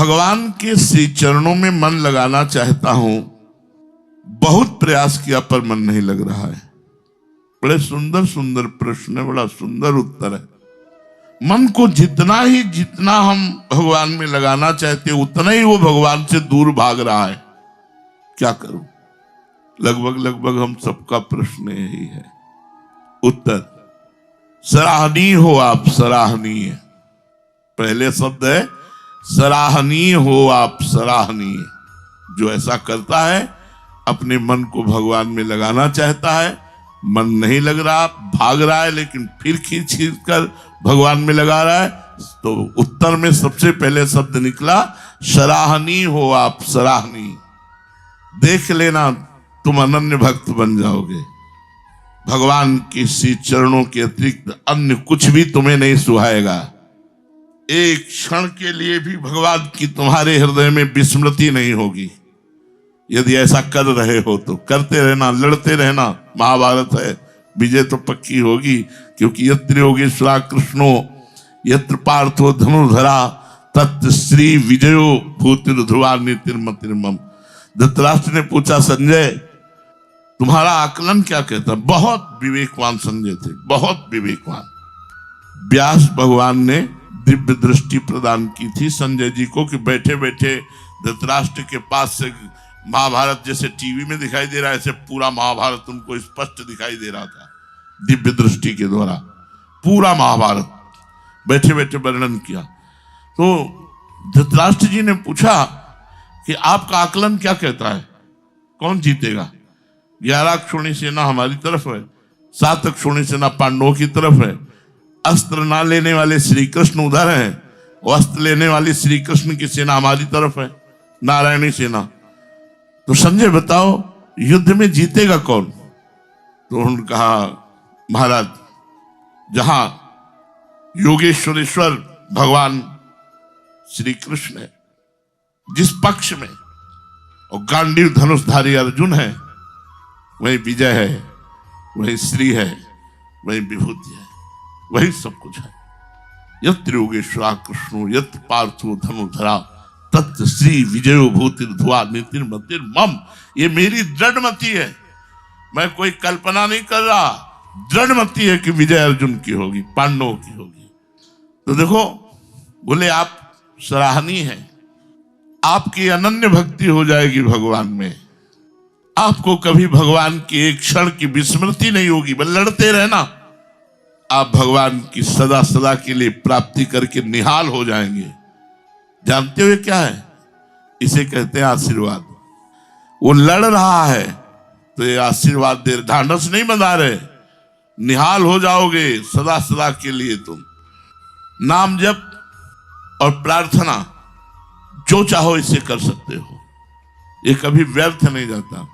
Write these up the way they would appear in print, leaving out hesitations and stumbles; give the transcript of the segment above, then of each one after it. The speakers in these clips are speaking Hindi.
भगवान के श्री चरणों में मन लगाना चाहता हूं, बहुत प्रयास किया पर मन नहीं लग रहा है। बड़े सुंदर सुंदर प्रश्न है, बड़ा सुंदर उत्तर है। मन को जितना हम भगवान में लगाना चाहते उतना ही वो भगवान से दूर भाग रहा है। क्या करूं? लगभग हम सबका प्रश्न यही है। उत्तर, सराहनीय हो आप, सराहनीय। पहले शब्द है सराहनीय हो आप, सराहनीय। जो ऐसा करता है, अपने मन को भगवान में लगाना चाहता है, मन नहीं लग रहा, भाग रहा है, लेकिन फिर खींच कर भगवान में लगा रहा है, तो उत्तर में सबसे पहले शब्द निकला सराहनीय हो आप, सराहनीय। देख लेना, तुम अनन्य भक्त बन जाओगे। भगवान के श्री चरणों के अतिरिक्त अन्य कुछ भी तुम्हें नहीं सुहाएगा। एक क्षण के लिए भी भगवान की तुम्हारे हृदय में विस्मृति नहीं होगी। यदि ऐसा कर रहे हो तो करते रहना, लड़ते रहना। महाभारत है, विजय तो पक्की होगी, क्योंकि यत्र योगेश्वरा कृष्णो यत्र पार्थो धनुर्धरा तत्र श्री विजयो भूतिर ध्रुवा नीतिर्मतिर्मम। धृतराष्ट्र ने पूछा, संजय तुम्हारा आकलन क्या कहता? बहुत विवेकवान संजय थे, बहुत विवेकवान। व्यास भगवान ने दिव्य दृष्टि प्रदान की थी संजय जी को कि बैठे बैठे धृतराष्ट्र के पास से महाभारत जैसे टीवी में दिखाई दे रहा है, ऐसे पूरा महाभारत उनको स्पष्ट दिखाई दे रहा था। दिव्य दृष्टि के द्वारा पूरा महाभारत बैठे बैठे वर्णन किया। तो धृतराष्ट्र जी ने पूछा कि आपका आकलन क्या कहता है, कौन जीतेगा? 11 अक्षौणी सेना हमारी तरफ है, 7 अक्षौणी सेना पांडवों की तरफ है। अस्त्र ना लेने वाले श्री कृष्ण उधर हैं, और अस्त्र लेने वाली श्री कृष्ण की सेना हमारी तरफ है, नारायणी सेना। तो संजय बताओ, युद्ध में जीतेगा कौन? तो उन्होंने कहा, महाराज जहां योगेश्वरेश्वर भगवान श्री कृष्ण है जिस पक्ष में, और गांडीव धनुषधारी अर्जुन है, वही विजय है, वही श्री है, वही विभूति है, वही सब कुछ है। यत्र योगेश्वरा कृष्णो यत्र पार्थो धनुर्धरा तत् श्री विजयो भूतिर ध्रुवा नीतिर्मतिर्मम। ये मेरी दृढ़मति है, मैं कोई कल्पना नहीं कर रहा। दृढ़मति है कि विजय अर्जुन की होगी, पांडवों की होगी। तो देखो, बोले आप सराहनीय हैं, आपकी अनन्य भक्ति हो जाएगी भगवान में। आपको कभी भगवान की एक क्षण की विस्मृति नहीं होगी, बस लड़ते रहना। आप भगवान की सदा सदा के लिए प्राप्ति करके निहाल हो जाएंगे। जानते हुए क्या है? इसे कहते हैं आशीर्वाद। वो लड़ रहा है तो ये आशीर्वाद दे, ढांढस नहीं बंधा रहे। निहाल हो जाओगे सदा सदा के लिए। तुम नाम जप और प्रार्थना जो चाहो इसे कर सकते हो, ये कभी व्यर्थ नहीं जाता।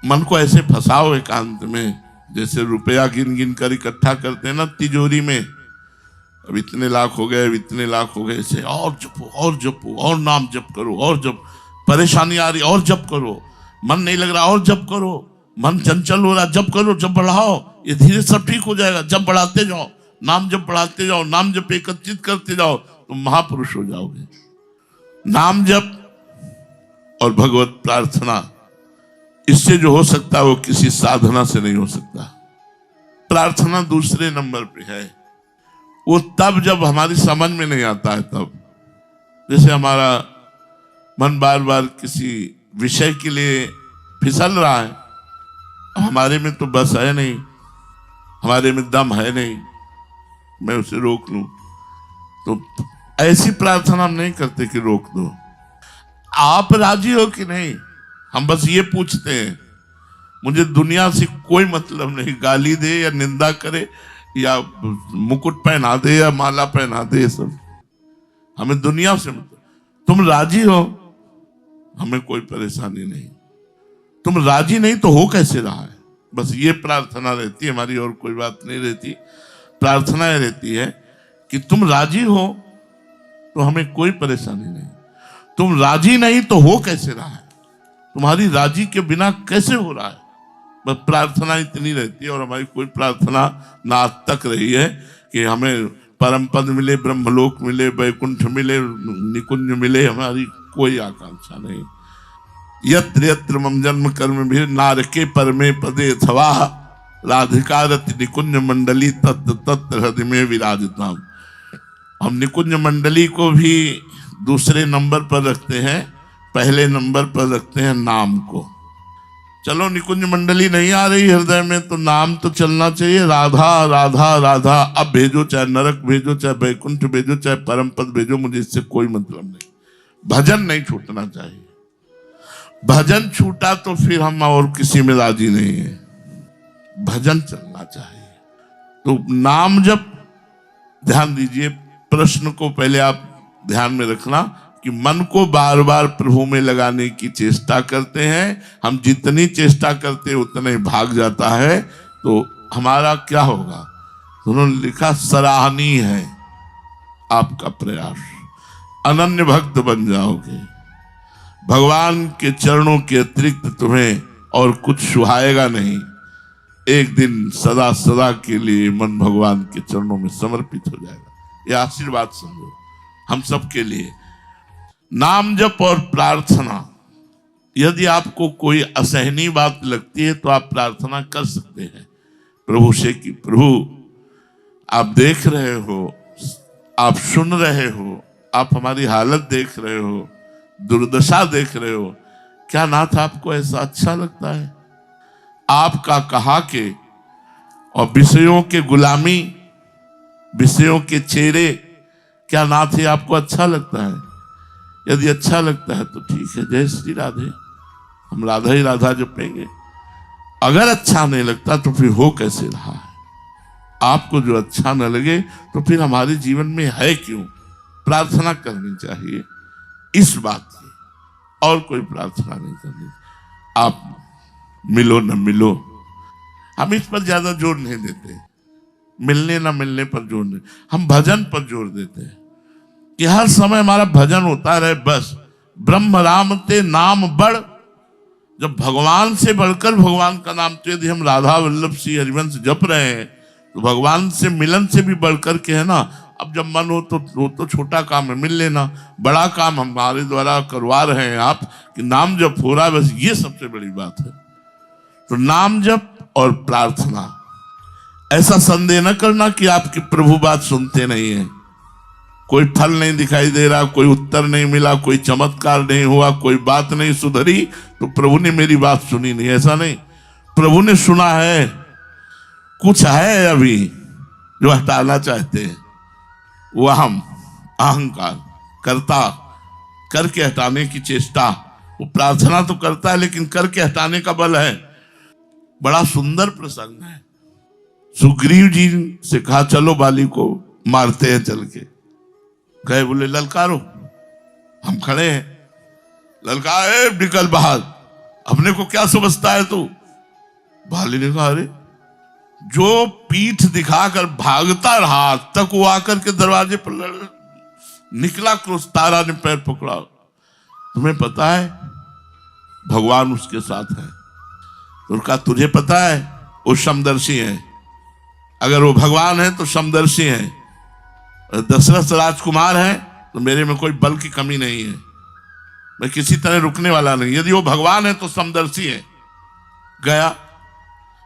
मन को ऐसे फंसाओ एकांत में, जैसे रुपया गिन गिन कर इकट्ठा करते हैं ना तिजोरी में। अब इतने लाख हो गए, अब इतने लाख हो गए, ऐसे और जपो और जपो और नाम जप करो और जप। परेशानी आ रही और जप करो, मन नहीं लग रहा और जप करो, मन चंचल हो रहा जप करो, जप बढ़ाओ, ये धीरे सब ठीक हो जाएगा। जप बढ़ाते जाओ, नाम जप बढ़ाते जाओ, नाम जप एकत्रित करते जाओ, तुम महापुरुष हो जाओगे। नाम जप और भगवत प्रार्थना, इससे जो हो सकता है वो किसी साधना से नहीं हो सकता। प्रार्थना दूसरे नंबर पे है, वो तब जब हमारी समझ में नहीं आता है तब। जैसे हमारा मन बार बार किसी विषय के लिए फिसल रहा है, हमारे में तो बस है नहीं, हमारे में दम है नहीं, मैं उसे रोक लूं। तो ऐसी प्रार्थना हम नहीं करते कि रोक दो। आप राजी हो कि नहीं, हम बस ये पूछते हैं। मुझे दुनिया से कोई मतलब नहीं, गाली दे या निंदा करे या मुकुट पहना दे या माला पहना दे, ये सब हमें दुनिया से मतलब। तुम राजी हो, हमें कोई परेशानी नहीं। तुम राजी नहीं तो हो कैसे रहा है? बस ये प्रार्थना रहती है हमारी, और कोई बात नहीं रहती। प्रार्थना ये रहती है कि तुम राजी हो तो हमें कोई परेशानी नहीं। तुम राजी नहीं तो हो कैसे रहा है? तुम्हारी राजी के बिना कैसे हो रहा है? बस प्रार्थना इतनी रहती है। और हमारी कोई प्रार्थना ना आज तक रही है कि हमें परम पद मिले, ब्रह्मलोक मिले, वैकुंठ मिले, निकुंज मिले, हमारी कोई आकांक्षा नहीं। यत्र यत्र मम जन्म कर्म भी नारके परमे पदे अथवा राधिका रति निकुंज मंडली तत्र तत्र हृदय में विराजताम। हम निकुंज मंडली को भी दूसरे नंबर पर रखते हैं, पहले नंबर पर रखते हैं नाम को। चलो निकुंज मंडली नहीं आ रही हृदय में तो नाम तो चलना चाहिए, राधा राधा राधा। अब भेजो, चाहे नरक भेजो, चाहे वैकुंठ भेजो, चाहे परम पद भेजो, मुझे इससे कोई मतलब नहीं। भजन नहीं छूटना चाहिए। भजन छूटा तो फिर हम और किसी में राजी नहीं है, भजन चलना चाहिए। तो नाम जब, ध्यान दीजिए, प्रश्न को पहले आप ध्यान में रखना कि मन को बार बार प्रभु में लगाने की चेष्टा करते हैं। हम जितनी चेष्टा करते हैं उतना ही भाग जाता है, तो हमारा क्या होगा? उन्होंने लिखा सराहनीय है आपका प्रयास, अनन्य भक्त बन जाओगे। भगवान के चरणों के अतिरिक्त तुम्हें और कुछ सुहाएगा नहीं। एक दिन सदा सदा के लिए मन भगवान के चरणों में समर्पित हो जाएगा। यह आशीर्वाद समझो हम सबके लिए। नाम जप और प्रार्थना, यदि आपको कोई असहनीय बात लगती है तो आप प्रार्थना कर सकते हैं प्रभु से कि प्रभु आप देख रहे हो, आप सुन रहे हो, आप हमारी हालत देख रहे हो, दुर्दशा देख रहे हो, क्या नाथ आपको ऐसा अच्छा लगता है? आपका कहा के और विषयों के गुलामी, विषयों के चेहरे, क्या नाथ ये आपको अच्छा लगता है? यदि अच्छा लगता है तो ठीक है, जय श्री राधे, हम राधा ही राधा जपेंगे। अगर अच्छा नहीं लगता तो फिर हो कैसे रहा है? आपको जो अच्छा न लगे तो फिर हमारे जीवन में है क्यों? प्रार्थना करनी चाहिए इस बात की, और कोई प्रार्थना नहीं करनी। आप मिलो न मिलो, हम इस पर ज्यादा जोर नहीं देते, मिलने न मिलने पर जोर नहीं, हम भजन पर जोर देते हैं कि हर समय हमारा भजन होता रहे। बस ब्रह्म राम ते नाम बढ़, जब भगवान से बढ़कर भगवान का नाम, तो यदि हम राधा वल्लभ श्री हरिवंश जप रहे हैं तो भगवान से मिलन से भी बढ़कर के है ना। अब जब मन हो तो वो तो छोटा काम है, मिल लेना। बड़ा काम हमारे द्वारा करवा रहे हैं आप कि नाम जप हो रहा है, बस ये सबसे बड़ी बात है। तो नाम जप और प्रार्थना, ऐसा संदेह न करना कि आपकी प्रभु बात सुनते नहीं है, कोई फल नहीं दिखाई दे रहा, कोई उत्तर नहीं मिला, कोई चमत्कार नहीं हुआ, कोई बात नहीं सुधरी तो प्रभु ने मेरी बात सुनी नहीं। ऐसा नहीं, प्रभु ने सुना है। कुछ है अभी जो हटाना चाहते हैं, वो हम अहंकार करता करके हटाने की चेष्टा। वो प्रार्थना तो करता है लेकिन करके हटाने का बल है। बड़ा सुंदर प्रसंग है। सुग्रीव जी से कहा चलो बाली को मारते हैं चल के। गए, बोले ललकारो, हम खड़े हैं। ललकारे, निकल बाहर, अपने को क्या समझता है तू? बाली ने कहा अरे, जो पीठ दिखाकर भागता रहा तक वो आकर के दरवाजे पर निकला, क्रोध, तारा ने पैर पकड़ा। तुम्हें पता है भगवान उसके साथ है? तो कहा तुझे पता है वो समदर्शी है, अगर वो भगवान है तो समदर्शी है। दशरथ राजकुमार है तो मेरे में कोई बल की कमी नहीं है, मैं किसी तरह रुकने वाला नहीं। यदि वो भगवान है तो समदर्शी है। गया,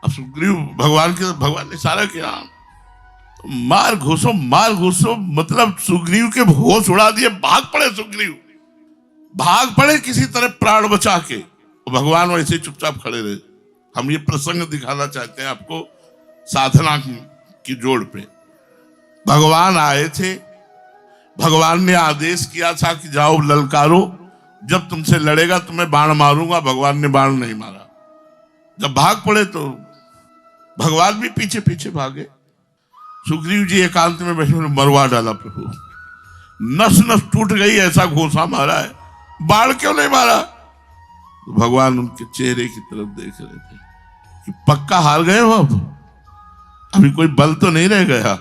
अब सुग्रीव भगवान ने इशारा किया, मार घुसो मार घुसो, मतलब सुग्रीव के होश उड़ा दिए। भाग पड़े सुग्रीव, भाग पड़े किसी तरह प्राण बचा के। भगवान वैसे चुपचाप खड़े रहे। हम ये प्रसंग दिखाना चाहते हैं आपको साधना की जोड़ पे। भगवान आए थे, भगवान ने आदेश किया था कि जाओ ललकारो, जब तुमसे लड़ेगा तो मैं बाण मारूंगा। भगवान ने बाण नहीं मारा। जब भाग पड़े तो भगवान भी पीछे पीछे भागे। सुग्रीव जी एकांत में बैठे मरवा डाला प्रभु, नस नस टूट गई, ऐसा घोंसा मारा है, बाण क्यों नहीं मारा? तो भगवान उनके चेहरे की तरफ देख रहे थे कि पक्का हार गए हो, अभी कोई बल तो नहीं रह गया।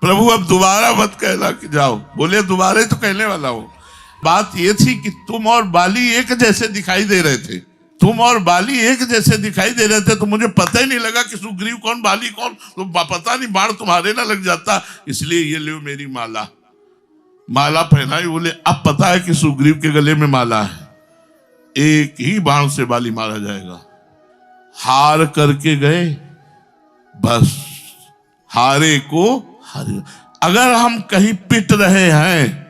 प्रभु अब दोबारा मत कहना कि जाओ। बोले दोबारा तो कहने वाला हूं। बात ये थी कि तुम और बाली एक जैसे दिखाई दे रहे थे, तुम और बाली एक जैसे दिखाई दे रहे थे, तो मुझे पता ही नहीं लगा कि सुग्रीव कौन बाली कौन, तो पता नहीं बाण तुम्हारे ना लग जाता, इसलिए ये लो मेरी माला। माला पहनाई, बोले अब पता है कि सुग्रीव के गले में माला है, एक ही बाण से बाली मारा जाएगा। हार करके गए, बस हारे को हारे। अगर हम कहीं पिट रहे हैं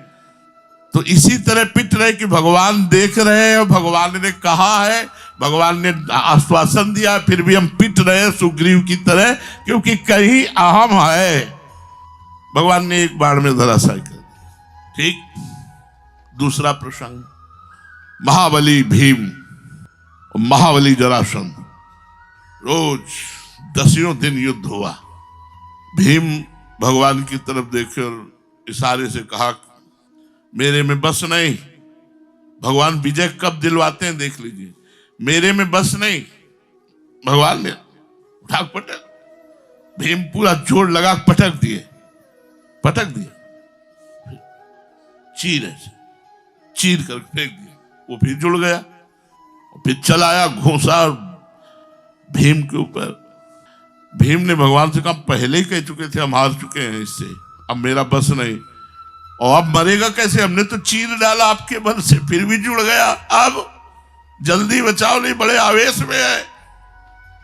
तो इसी तरह पिट रहे कि भगवान देख रहे हैं और भगवान ने कहा है, भगवान ने आश्वासन दिया, फिर भी हम पिट रहे हैं सुग्रीव की तरह, क्योंकि कहीं अहम है। भगवान ने एक बाण में धराशायी कर दिया। ठीक। दूसरा प्रसंग, महाबली भीम और महाबली जरासंध, रोज 10 दिन युद्ध हुआ। भीम भगवान की तरफ देखे और इशारे से कहा, मेरे में बस नहीं। भगवान विजय कब दिलवाते हैं देख लीजिए, मेरे में बस नहीं। भगवान ने उठा पटक, भीम पूरा जोर लगा पटक दिए, चीर कर फेंक दिया, वो फिर जुड़ गया, फिर चलाया घोंसा भीम के ऊपर। भीम ने भगवान से कहा, पहले ही कह चुके थे हम हार चुके हैं इससे, अब मेरा बस नहीं, और अब मरेगा कैसे, हमने तो चीर डाला आपके बल से, फिर भी जुड़ गया, अब जल्दी बचाओ, नहीं बड़े आवेश में है।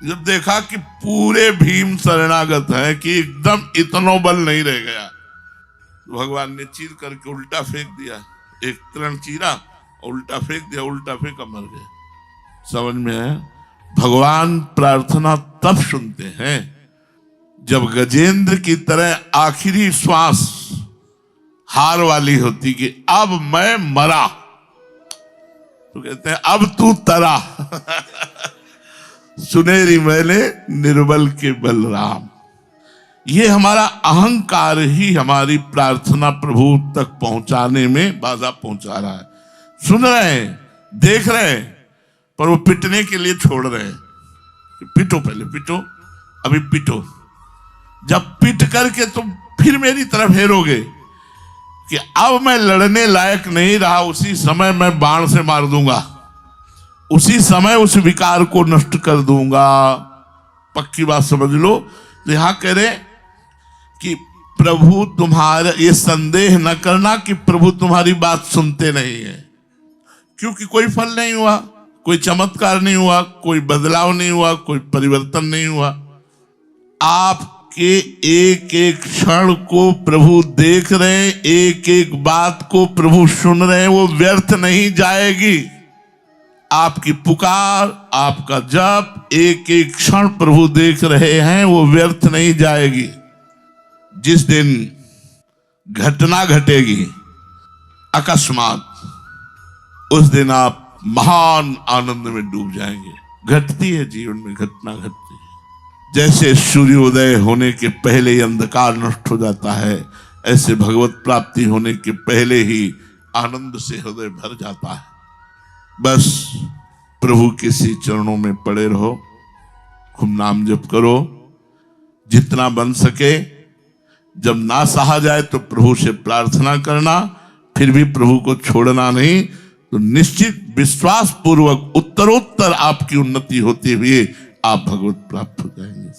जब देखा कि पूरे भीम शरणागत है कि एकदम इतना बल नहीं रह गया, तो भगवान ने चीर करके उल्टा फेंक दिया, एक तरण चीरा उल्टा फेंक दिया, उल्टा फेंका मर गया। समझ में आया? भगवान प्रार्थना तब सुनते हैं जब गजेंद्र की तरह आखिरी श्वास हार वाली होती कि अब मैं मरा, तो कहते हैं अब तू तरा सुनेरी मैंने निर्बल के बलराम। ये हमारा अहंकार ही हमारी प्रार्थना प्रभु तक पहुंचाने में बाधा पहुंचा रहा है। सुन रहे हैं, देख रहे हैं, पर वो पिटने के लिए छोड़ रहे हैं। पिटो, पहले पिटो, अभी पिटो, जब पिट करके तुम फिर मेरी तरफ हेरोगे कि अब मैं लड़ने लायक नहीं रहा, उसी समय मैं बाण से मार दूंगा, उसी समय उस विकार को नष्ट कर दूंगा। पक्की बात समझ लो। तो यहां कह रहे कि प्रभु तुम्हारा, ये संदेह न करना कि प्रभु तुम्हारी बात सुनते नहीं है, क्योंकि कोई फल नहीं हुआ, कोई चमत्कार नहीं हुआ, कोई बदलाव नहीं हुआ, कोई परिवर्तन नहीं हुआ। आपके एक एक क्षण को प्रभु देख रहे हैं, एक एक बात को प्रभु सुन रहे हैं, वो व्यर्थ नहीं जाएगी। आपकी पुकार, आपका जप, एक एक क्षण प्रभु देख रहे हैं, वो व्यर्थ नहीं जाएगी। जिस दिन घटना घटेगी अकस्मात, उस दिन आप महान आनंद में डूब जाएंगे। घटती है जीवन में, घटना घटती है। जैसे सूर्योदय होने के पहले ही अंधकार नष्ट हो जाता है, ऐसे भगवत प्राप्ति होने के पहले ही आनंद से हृदय भर जाता है। बस प्रभु के सी चरणों में पड़े रहो, खूब नाम जप करो जितना बन सके। जब ना सहा जाए तो प्रभु से प्रार्थना करना, फिर भी प्रभु को छोड़ना नहीं, तो निश्चित विश्वास पूर्वक उत्तरोत्तर आपकी उन्नति होती हुई आप भगवत प्राप्त हो जाएंगे।